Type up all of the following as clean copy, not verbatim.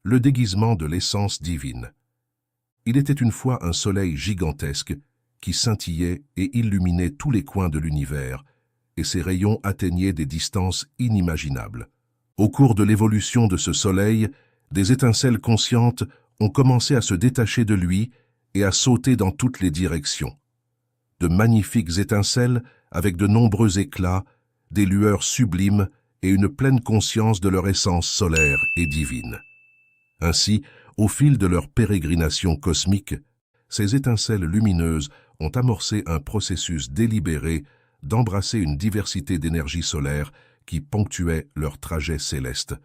Le déguisement de l'essence divine. Il était une fois un soleil gigantesque qui scintillait et illuminait tous les coins de l'univers, et ses rayons atteignaient des distances inimaginables. Au cours de l'évolution de ce soleil, des étincelles conscientes ont commencé à se détacher de lui et à sauter dans toutes les directions. De magnifiques étincelles avec de nombreux éclats, des lueurs sublimes et une pleine conscience de leur essence solaire et divine. Ainsi, au fil de leur pérégrination cosmique, ces étincelles lumineuses ont amorcé un processus délibéré d'embrasser une diversité d'énergies solaires qui ponctuait leur trajet céleste,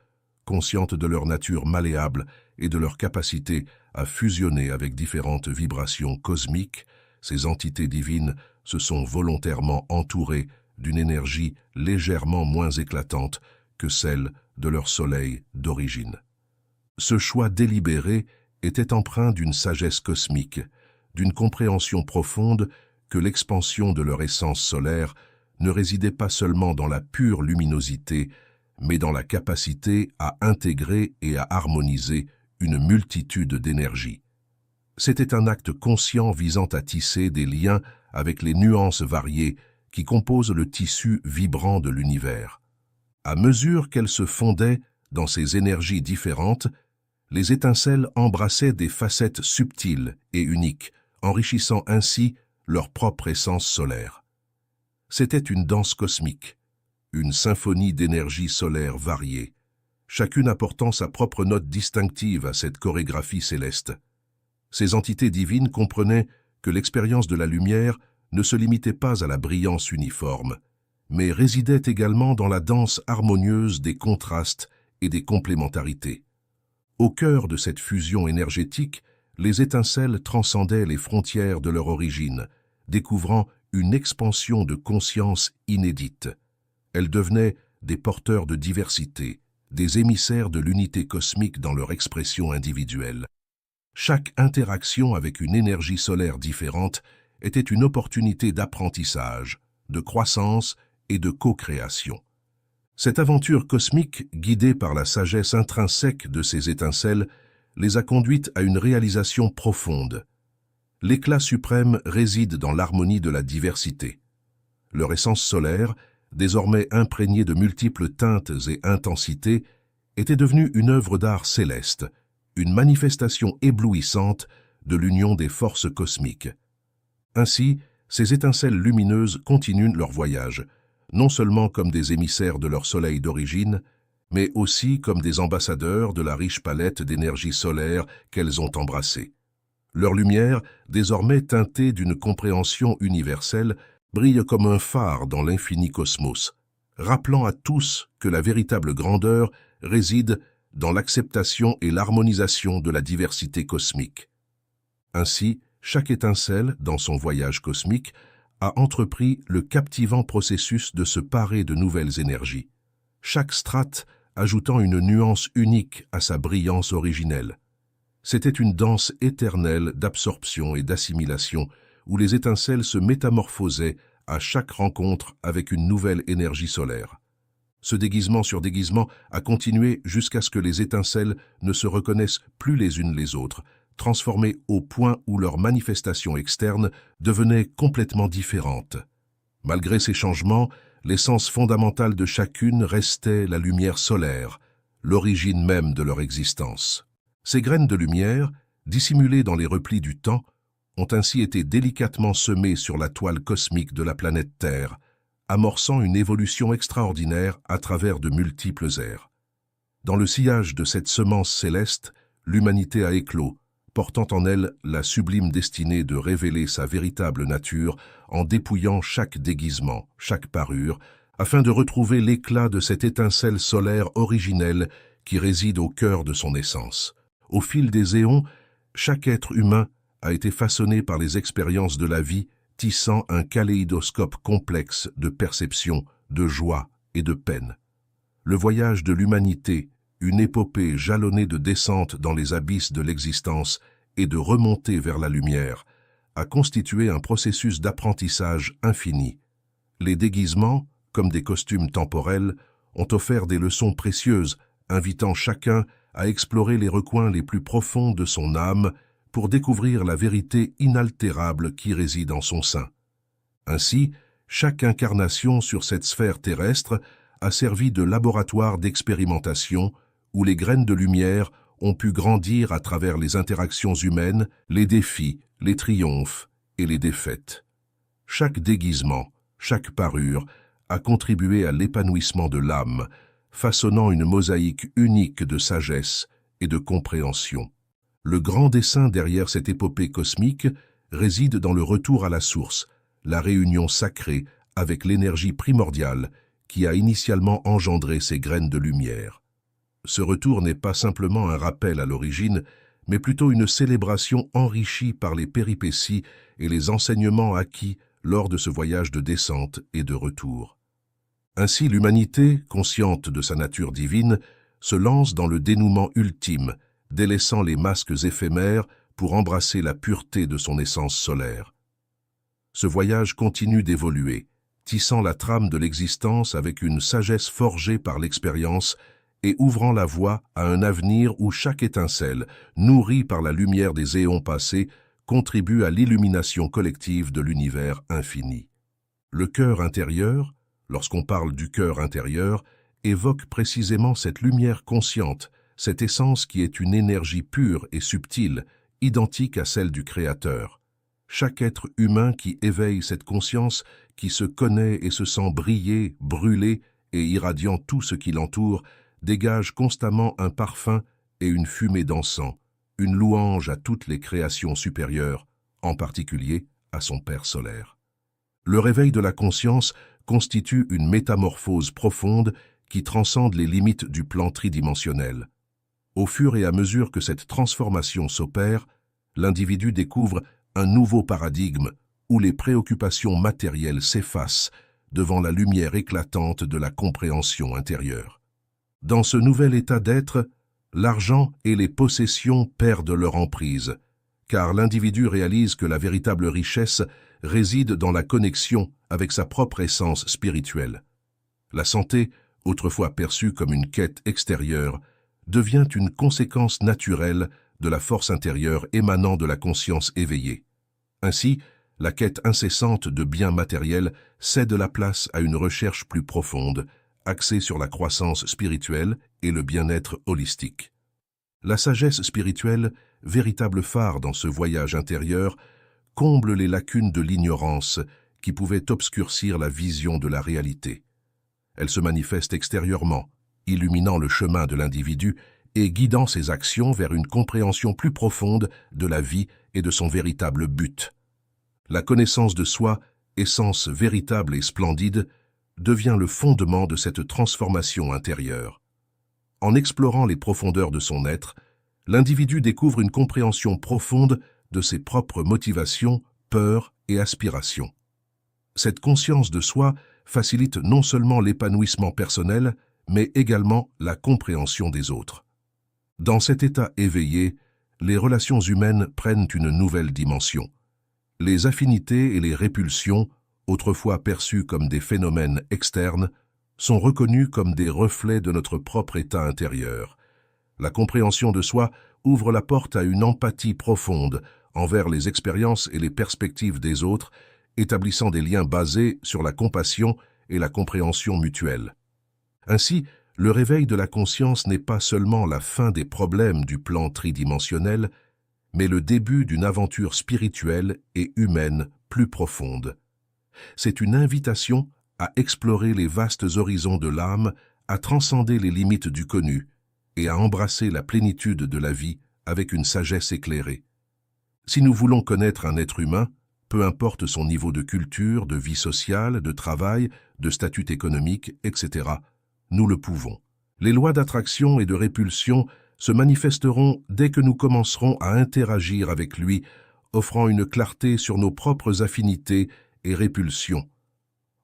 conscientes de leur nature malléable et de leur capacité à fusionner avec différentes vibrations cosmiques. Ces entités divines se sont volontairement entourées d'une énergie légèrement moins éclatante que celle de leur soleil d'origine. Ce choix délibéré était empreint d'une sagesse cosmique, d'une compréhension profonde que l'expansion de leur essence solaire ne résidait pas seulement dans la pure luminosité, mais dans la capacité à intégrer et à harmoniser une multitude d'énergies. C'était un acte conscient visant à tisser des liens avec les nuances variées qui composent le tissu vibrant de l'univers. À mesure qu'elles se fondaient dans ces énergies différentes, les étincelles embrassaient des facettes subtiles et uniques, enrichissant ainsi leur propre essence solaire. C'était une danse cosmique, une symphonie d'énergies solaires variées, chacune apportant sa propre note distinctive à cette chorégraphie céleste. Ces entités divines comprenaient que l'expérience de la lumière ne se limitait pas à la brillance uniforme, mais résidait également dans la danse harmonieuse des contrastes et des complémentarités. Au cœur de cette fusion énergétique, les étincelles transcendaient les frontières de leur origine, découvrant une expansion de conscience inédite. Elles devenaient des porteurs de diversité, des émissaires de l'unité cosmique dans leur expression individuelle. Chaque interaction avec une énergie solaire différente était une opportunité d'apprentissage, de croissance et de co-création. Cette aventure cosmique, guidée par la sagesse intrinsèque de ces étincelles, les a conduites à une réalisation profonde. L'éclat suprême réside dans l'harmonie de la diversité. Leur essence solaire, désormais imprégnée de multiples teintes et intensités, était devenue une œuvre d'art céleste, une manifestation éblouissante de l'union des forces cosmiques. Ainsi, ces étincelles lumineuses continuent leur voyage, non seulement comme des émissaires de leur soleil d'origine, mais aussi comme des ambassadeurs de la riche palette d'énergie solaire qu'elles ont embrassée. Leur lumière, désormais teintée d'une compréhension universelle, brille comme un phare dans l'infini cosmos, rappelant à tous que la véritable grandeur réside dans l'acceptation et l'harmonisation de la diversité cosmique. Ainsi, chaque étincelle, dans son voyage cosmique, a entrepris le captivant processus de se parer de nouvelles énergies, chaque strate ajoutant une nuance unique à sa brillance originelle. C'était une danse éternelle d'absorption et d'assimilation où les étincelles se métamorphosaient à chaque rencontre avec une nouvelle énergie solaire. Ce déguisement sur déguisement a continué jusqu'à ce que les étincelles ne se reconnaissent plus les unes les autres, transformées au point où leur manifestation externe devenait complètement différente. Malgré ces changements, l'essence fondamentale de chacune restait la lumière solaire, l'origine même de leur existence. Ces graines de lumière, dissimulées dans les replis du temps, ont ainsi été délicatement semées sur la toile cosmique de la planète Terre, amorçant une évolution extraordinaire à travers de multiples ères. Dans le sillage de cette semence céleste, l'humanité a éclos, portant en elle la sublime destinée de révéler sa véritable nature en dépouillant chaque déguisement, chaque parure, afin de retrouver l'éclat de cette étincelle solaire originelle qui réside au cœur de son essence. Au fil des éons, chaque être humain a été façonné par les expériences de la vie, tissant un kaléidoscope complexe de perceptions, de joie et de peine. Le voyage de l'humanité, une épopée jalonnée de descente dans les abysses de l'existence et de remontée vers la lumière, a constitué un processus d'apprentissage infini. Les déguisements, comme des costumes temporels, ont offert des leçons précieuses, invitant chacun à explorer les recoins les plus profonds de son âme pour découvrir la vérité inaltérable qui réside en son sein. Ainsi, chaque incarnation sur cette sphère terrestre a servi de laboratoire d'expérimentation où les graines de lumière ont pu grandir à travers les interactions humaines, les défis, les triomphes et les défaites. Chaque déguisement, chaque parure a contribué à l'épanouissement de l'âme, façonnant une mosaïque unique de sagesse et de compréhension. Le grand dessein derrière cette épopée cosmique réside dans le retour à la source, la réunion sacrée avec l'énergie primordiale qui a initialement engendré ces graines de lumière. Ce retour n'est pas simplement un rappel à l'origine, mais plutôt une célébration enrichie par les péripéties et les enseignements acquis lors de ce voyage de descente et de retour. Ainsi, l'humanité, consciente de sa nature divine, se lance dans le dénouement ultime, délaissant les masques éphémères pour embrasser la pureté de son essence solaire. Ce voyage continue d'évoluer, tissant la trame de l'existence avec une sagesse forgée par l'expérience et ouvrant la voie à un avenir où chaque étincelle, nourrie par la lumière des éons passés, contribue à l'illumination collective de l'univers infini. Le cœur intérieur, lorsqu'on parle du cœur intérieur, évoque précisément cette lumière consciente, cette essence qui est une énergie pure et subtile, identique à celle du Créateur. Chaque être humain qui éveille cette conscience, qui se connaît et se sent briller, brûler et irradiant tout ce qui l'entoure, dégage constamment un parfum et une fumée d'encens, une louange à toutes les créations supérieures, en particulier à son Père solaire. Le réveil de la conscience constitue une métamorphose profonde qui transcende les limites du plan tridimensionnel. Au fur et à mesure que cette transformation s'opère, l'individu découvre un nouveau paradigme où les préoccupations matérielles s'effacent devant la lumière éclatante de la compréhension intérieure. Dans ce nouvel état d'être, l'argent et les possessions perdent leur emprise, car l'individu réalise que la véritable richesse réside dans la connexion avec sa propre essence spirituelle. La santé, autrefois perçue comme une quête extérieure, devient une conséquence naturelle de la force intérieure émanant de la conscience éveillée. Ainsi, la quête incessante de biens matériels cède la place à une recherche plus profonde, axée sur la croissance spirituelle et le bien-être holistique. La sagesse spirituelle, véritable phare dans ce voyage intérieur, comble les lacunes de l'ignorance qui pouvaient obscurcir la vision de la réalité. Elle se manifeste extérieurement, illuminant le chemin de l'individu et guidant ses actions vers une compréhension plus profonde de la vie et de son véritable but. La connaissance de soi, essence véritable et splendide, devient le fondement de cette transformation intérieure. En explorant les profondeurs de son être, l'individu découvre une compréhension profonde de ses propres motivations, peurs et aspirations. Cette conscience de soi facilite non seulement l'épanouissement personnel, mais également la compréhension des autres. Dans cet état éveillé, les relations humaines prennent une nouvelle dimension. Les affinités et les répulsions, autrefois perçues comme des phénomènes externes, sont reconnues comme des reflets de notre propre état intérieur. La compréhension de soi ouvre la porte à une empathie profonde envers les expériences et les perspectives des autres, établissant des liens basés sur la compassion et la compréhension mutuelle. Ainsi, le réveil de la conscience n'est pas seulement la fin des problèmes du plan tridimensionnel, mais le début d'une aventure spirituelle et humaine plus profonde. C'est une invitation à explorer les vastes horizons de l'âme, à transcender les limites du connu et à embrasser la plénitude de la vie avec une sagesse éclairée. Si nous voulons connaître un être humain, peu importe son niveau de culture, de vie sociale, de travail, de statut économique, etc., nous le pouvons. Les lois d'attraction et de répulsion se manifesteront dès que nous commencerons à interagir avec lui, offrant une clarté sur nos propres affinités et répulsions.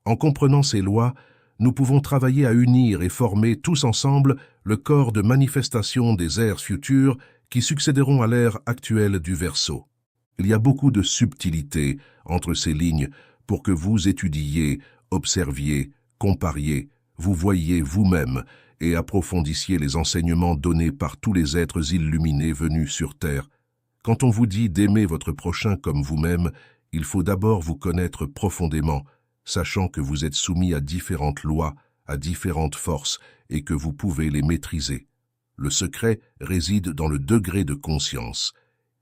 En comprenant ces lois, nous pouvons travailler à unir et former tous ensemble le corps de manifestation des ères futures qui succéderont à l'ère actuelle du Verseau. Il y a beaucoup de subtilité entre ces lignes pour que vous étudiez, observiez, compariez, vous voyiez vous-même et approfondissiez les enseignements donnés par tous les êtres illuminés venus sur terre. Quand on vous dit d'aimer votre prochain comme vous-même, il faut d'abord vous connaître profondément, sachant que vous êtes soumis à différentes lois, à différentes forces, et que vous pouvez les maîtriser. Le secret réside dans le degré de conscience.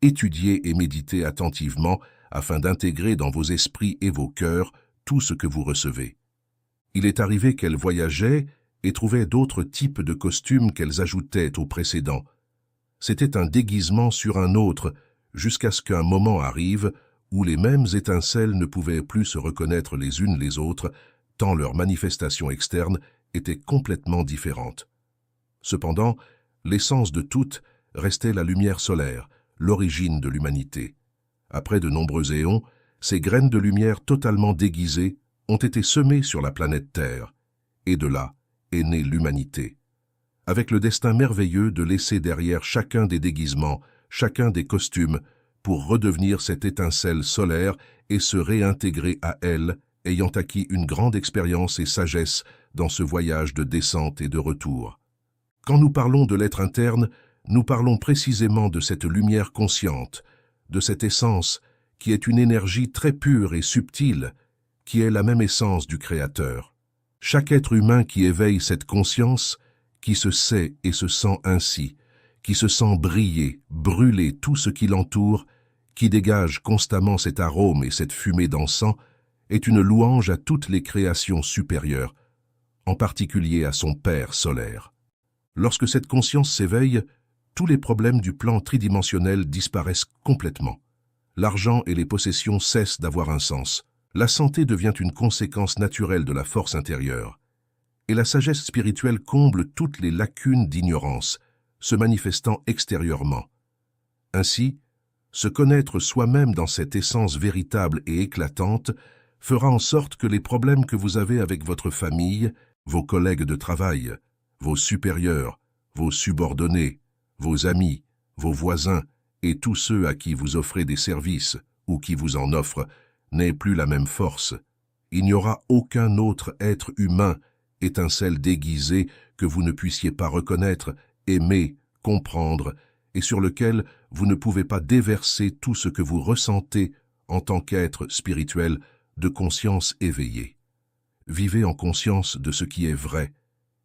Étudiez et méditez attentivement afin d'intégrer dans vos esprits et vos cœurs tout ce que vous recevez. Il est arrivé qu'elles voyageaient et trouvaient d'autres types de costumes qu'elles ajoutaient aux précédents. C'était un déguisement sur un autre, jusqu'à ce qu'un moment arrive où les mêmes étincelles ne pouvaient plus se reconnaître les unes les autres, tant leurs manifestations externes étaient complètement différentes. Cependant, l'essence de toutes restait la lumière solaire, l'origine de l'humanité. Après de nombreux éons, ces graines de lumière totalement déguisées ont été semées sur la planète Terre, et de là est née l'humanité. Avec le destin merveilleux de laisser derrière chacun des déguisements, chacun des costumes, pour redevenir cette étincelle solaire et se réintégrer à elle, ayant acquis une grande expérience et sagesse dans ce voyage de descente et de retour. Quand nous parlons de l'être interne, nous parlons précisément de cette lumière consciente, de cette essence qui est une énergie très pure et subtile, qui est la même essence du Créateur. Chaque être humain qui éveille cette conscience, qui se sait et se sent ainsi, qui se sent briller, brûler tout ce qui l'entoure, qui dégage constamment cet arôme et cette fumée d'encens, est une louange à toutes les créations supérieures, en particulier à son Père solaire. Lorsque cette conscience s'éveille, tous les problèmes du plan tridimensionnel disparaissent complètement. L'argent et les possessions cessent d'avoir un sens. La santé devient une conséquence naturelle de la force intérieure. Et la sagesse spirituelle comble toutes les lacunes d'ignorance, se manifestant extérieurement. Ainsi, se connaître soi-même dans cette essence véritable et éclatante fera en sorte que les problèmes que vous avez avec votre famille, vos collègues de travail, vos supérieurs, vos subordonnés, vos amis, vos voisins et tous ceux à qui vous offrez des services ou qui vous en offrent n'aient plus la même force. Il n'y aura aucun autre être humain, étincelle déguisée, que vous ne puissiez pas reconnaître, aimer, comprendre, et sur lequel vous ne pouvez pas déverser tout ce que vous ressentez en tant qu'être spirituel de conscience éveillée. Vivez en conscience de ce qui est vrai.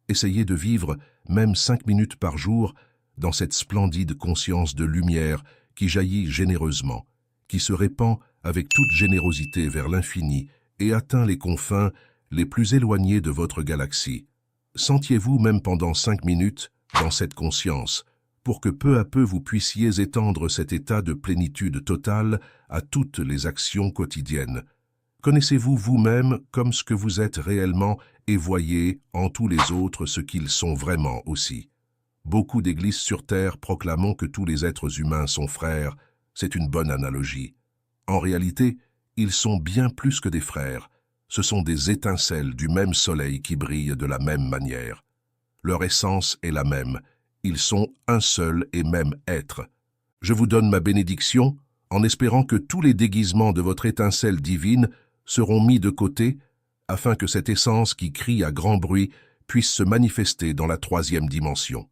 Essayez de vivre, même 5 minutes par jour, dans cette splendide conscience de lumière qui jaillit généreusement, qui se répand avec toute générosité vers l'infini et atteint les confins les plus éloignés de votre galaxie. Sentiez-vous même pendant 5 minutes dans cette conscience, pour que peu à peu vous puissiez étendre cet état de plénitude totale à toutes les actions quotidiennes. Connaissez-vous vous-même comme ce que vous êtes réellement et voyez en tous les autres ce qu'ils sont vraiment aussi. Beaucoup d'églises sur Terre proclamons que tous les êtres humains sont frères. C'est une bonne analogie. En réalité, ils sont bien plus que des frères. Ce sont des étincelles du même soleil qui brillent de la même manière. Leur essence est la même. Ils sont un seul et même être. Je vous donne ma bénédiction en espérant que tous les déguisements de votre étincelle divine seront mis de côté afin que cette essence qui crie à grand bruit puisse se manifester dans la 3e dimension.